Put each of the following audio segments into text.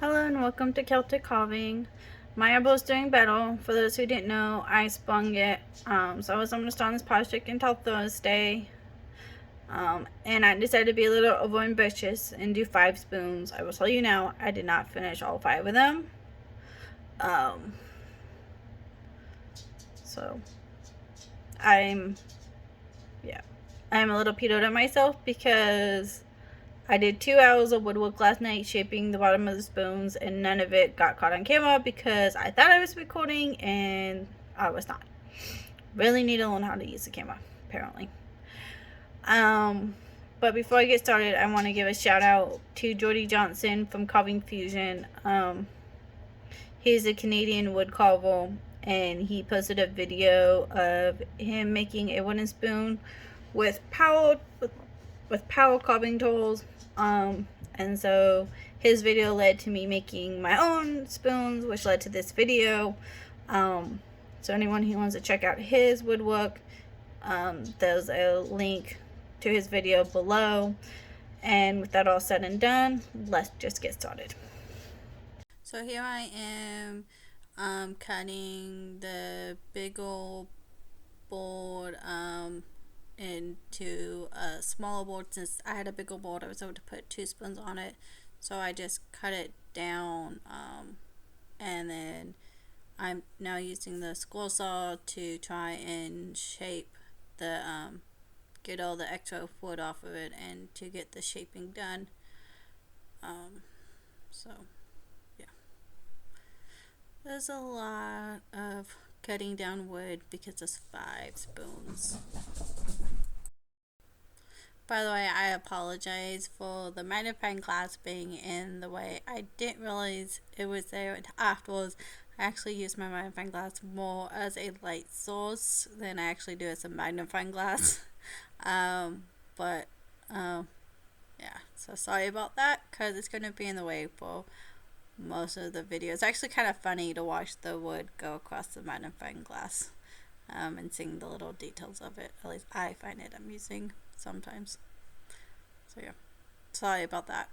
Hello and welcome to Celtic Carving. My elbow is doing better. For those who didn't know, I sprung it. So I was going to start on this project until Thursday. And I decided to be a little over ambitious and do 5 spoons. I will tell you now, I did not finish all 5 of them. So I'm a little peed at myself because I did 2 hours of woodwork last night shaping the bottom of the spoons, and none of it got caught on camera because I thought I was recording and I was not. Really need to learn how to use the camera, apparently. But before I get started, I want to give a shout out to Jordy Johnson from Carving Fusion. He's a Canadian wood carver, and he posted a video of him making a wooden spoon with power carving tools. And so his video led to me making my own spoons, which led to this video. So anyone who wants to check out his woodwork, there's a link to his video below. And with that all said and done, let's just get started. So here I am cutting the big old board into a smaller board. Since I had a bigger board, I was able to put 2 spoons on it, so I just cut it down, and then I'm now using the square saw to try and shape the get all the extra wood off of it and to get the shaping done. So yeah, there's a lot of cutting down wood because there's 5 spoons. By the way, I apologize for the magnifying glass being in the way. I didn't realize it was there afterwards. I actually use my magnifying glass more as a light source than I actually do as a magnifying glass. Yeah, so sorry about that because it's going to be in the way for most of the video. It's actually kind of funny to watch the wood go across the magnifying glass and seeing the little details of it. At least I find it amusing sometimes. So yeah, sorry about that.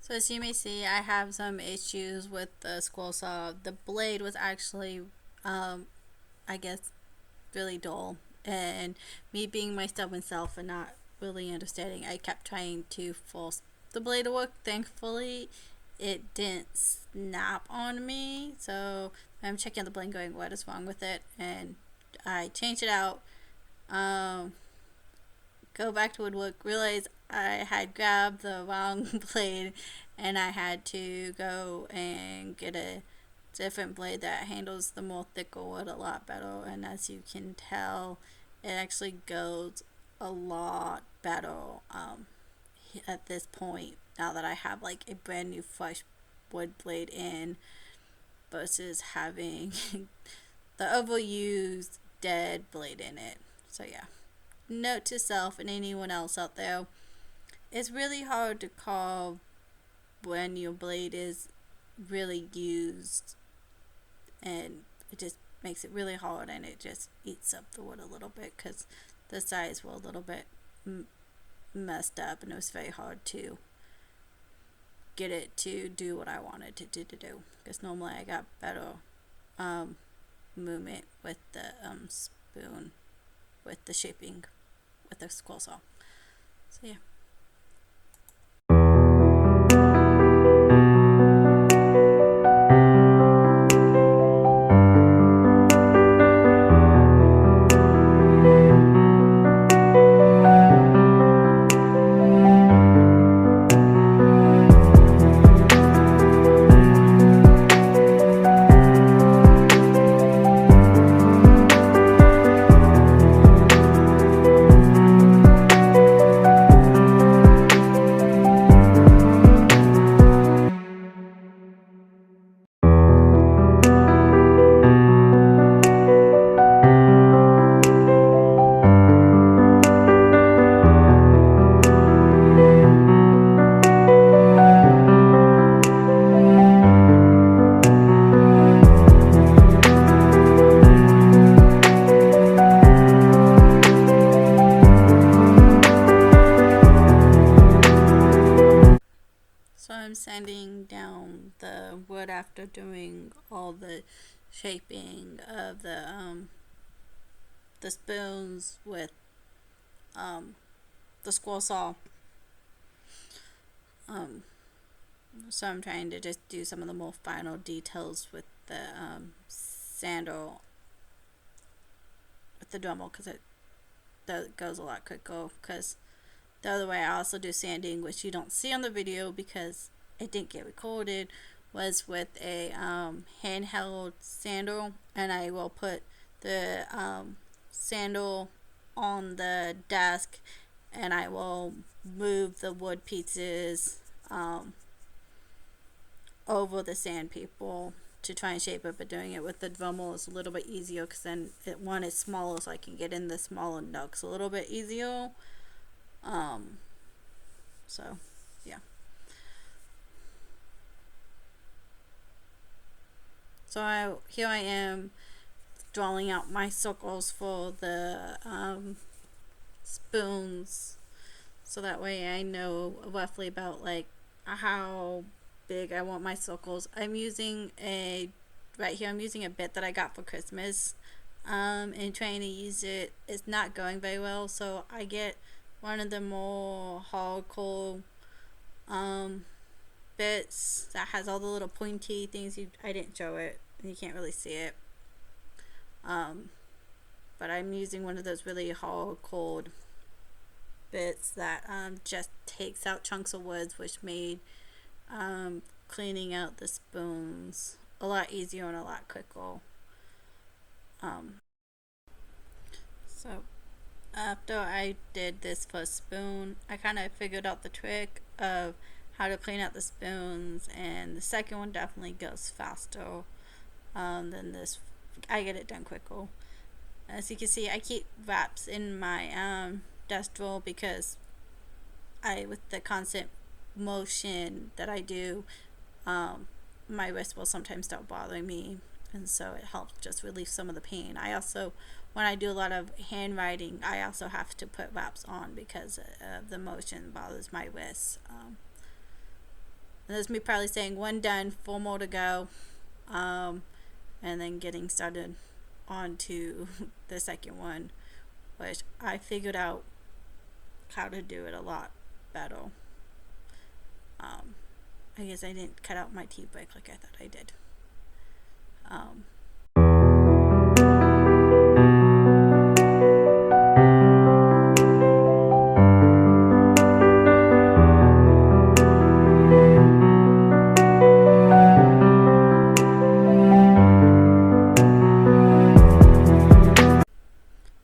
So as you may see, I have some issues with the square saw. The blade was actually, I guess, really dull. And me being my stubborn self and not really understanding, I kept trying to force the blade to work. Thankfully, it didn't snap on me. So I'm checking the blade going, what is wrong with it? And I changed it out. Go back to woodwork, realize I had grabbed the wrong blade and I had to go and get a different blade that handles the more thicker wood a lot better. And as you can tell, it actually goes a lot better at this point, now that I have like a brand new fresh wood blade in versus having the overused dead blade in it. So yeah, note to self and anyone else out there, it's really hard to carve when your blade is really used, and it just makes it really hard, and it just eats up the wood a little bit because the sides were a little bit messed up, and it was very hard to get it to do what I wanted it to do, because normally I got better movement with the spoon, with the shaping with the square saw. So yeah. I'm sanding down the wood after doing all the shaping of the spoons with the squirrel saw. So I'm trying to just do some of the more final details with the sandal with the Dremel, because that goes a lot quicker. Because the other way I also do sanding, which you don't see on the video because it didn't get recorded, was with a handheld sandal, and I will put the sandal on the desk, and I will move the wood pieces over the sandpaper to try and shape it. But doing it with the Dremel is a little bit easier, because then one is smaller, so I can get in the smaller nooks a little bit easier. So yeah. So here I am drawing out my circles for the spoons, so that way I know roughly about like how big I want my circles. I'm using a bit that I got for Christmas, and trying to use it. It's not going very well, so I get one of the more hardcore bits that has all the little pointy things. I didn't show it, you can't really see it, but I'm using one of those really hardcore bits that just takes out chunks of woods, which made cleaning out the spoons a lot easier and a lot quicker. So after I did this first spoon, I kind of figured out the trick of how to clean out the spoons, and the second one definitely goes faster than this. I get it done quicker. As you can see, I keep wraps in my desk drawer, because with the constant motion that I do, my wrist will sometimes start bothering me, and so it helps just relieve some of the pain. I also, when I do a lot of handwriting, I also have to put wraps on because the motion bothers my wrist. And there's me probably saying 1 done, 4 more to go, and then getting started on to the second one, which I figured out how to do it a lot better. I guess I didn't cut out my tea break like I thought I did.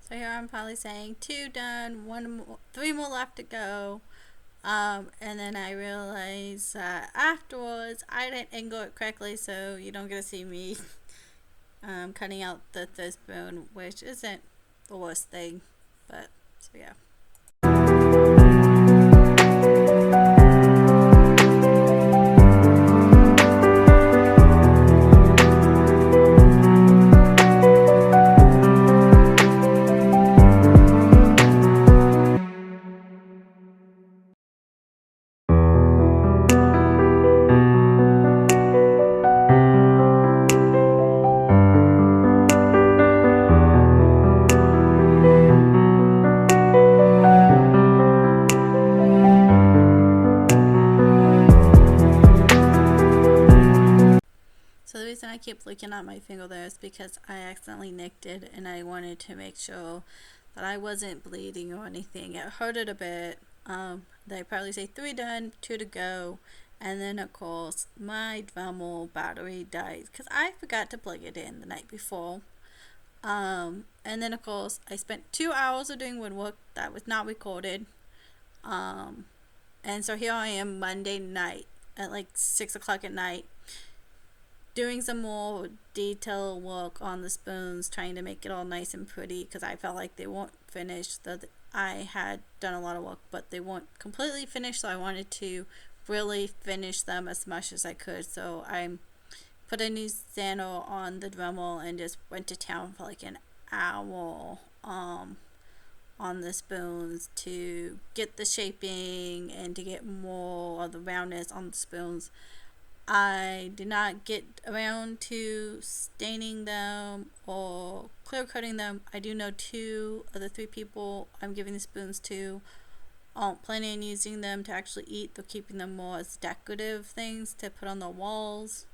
So here I'm probably saying 2 done, 3 more left to go. And then I realized afterwards I didn't angle it correctly, so you don't get to see me cutting out the spoon, which isn't the worst thing, but so yeah. So the reason I keep looking at my finger there is because I accidentally nicked it, and I wanted to make sure that I wasn't bleeding or anything. It hurted a bit. They probably say 3 done, 2 to go, and then of course my Dremel battery died because I forgot to plug it in the night before. And then of course I spent 2 hours of doing woodwork that was not recorded. And so here I am Monday night at like 6 o'clock at night, doing some more detail work on the spoons, trying to make it all nice and pretty, because I felt like they weren't finished. I had done a lot of work, but they weren't completely finished, so I wanted to really finish them as much as I could. So I put a new sandal on the Dremel and just went to town for like an hour on the spoons to get the shaping and to get more of the roundness on the spoons. I did not get around to staining them or clear coating them. I do know 2 of the 3 people I'm giving the spoons to aren't planning on using them to actually eat. They're keeping them more as decorative things to put on the walls.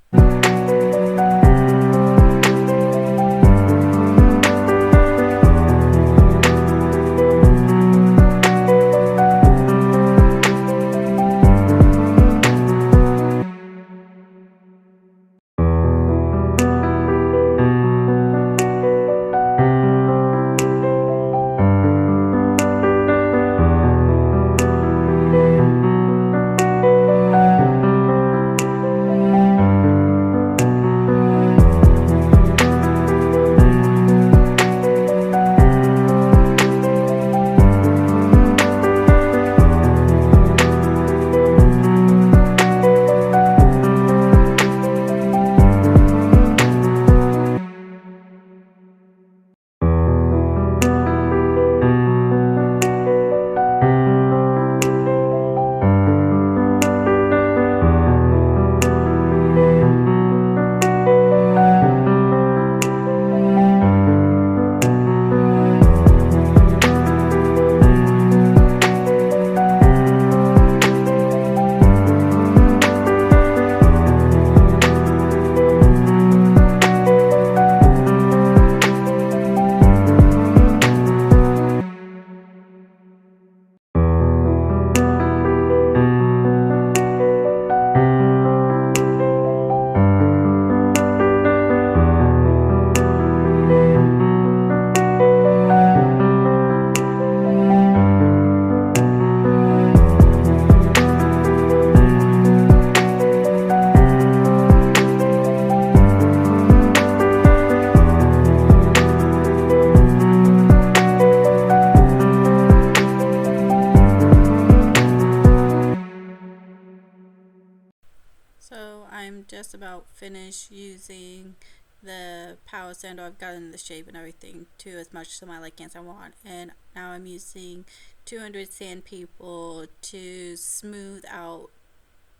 So I'm just about finished using the power sander. I've gotten the shape and everything to as much to my liking as I want, and now I'm using 200 sand people to smooth out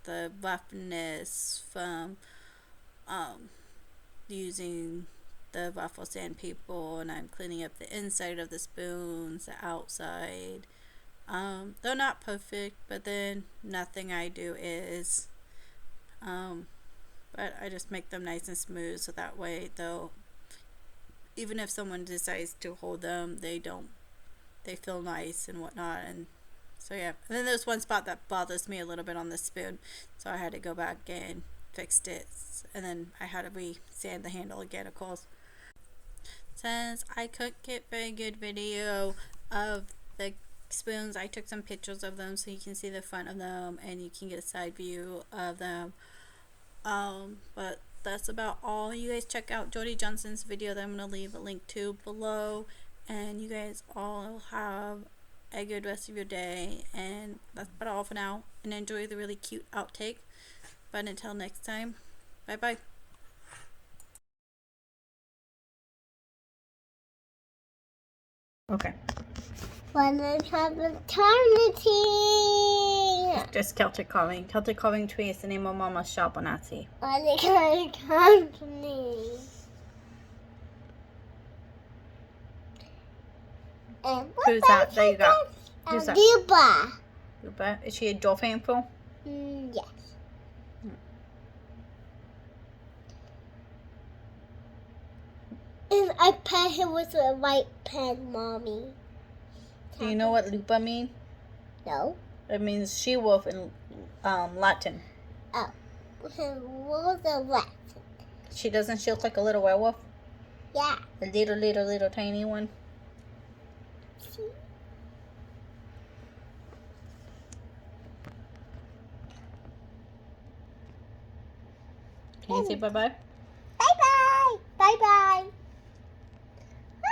the roughness from using the ruffle sand people, and I'm cleaning up the inside of the spoons, the outside. They're not perfect, but then nothing I do is. But I just make them nice and smooth so that way they'll, even if someone decides to hold them, they feel nice and whatnot. And so yeah, and then there's one spot that bothers me a little bit on the spoon, so I had to go back and fixed it, and then I had to re-sand the handle again, of course. Since I couldn't get very good video of the spoons, I took some pictures of them so you can see the front of them and you can get a side view of them. But that's about all. You guys check out Jordy Johnson's video that I'm going to leave a link to below, and you guys all have a good rest of your day, and that's about all for now, and enjoy the really cute outtake. But until next time, bye bye. Okay. Once upon eternity. Just Celtic carving. Celtic carving tree is the name of Mama's shop on Etsy. Once upon company. And Who's that? There you go. Who's that? Lupa. Lupa. Is she a doll handful? Yes. And I pet him with a white pen, Mommy. Do you know what Lupa means? No. It means she-wolf in Latin. Oh. What was the Latin? Doesn't she look like a little werewolf? Yeah. A little tiny one. See? Can you say bye-bye?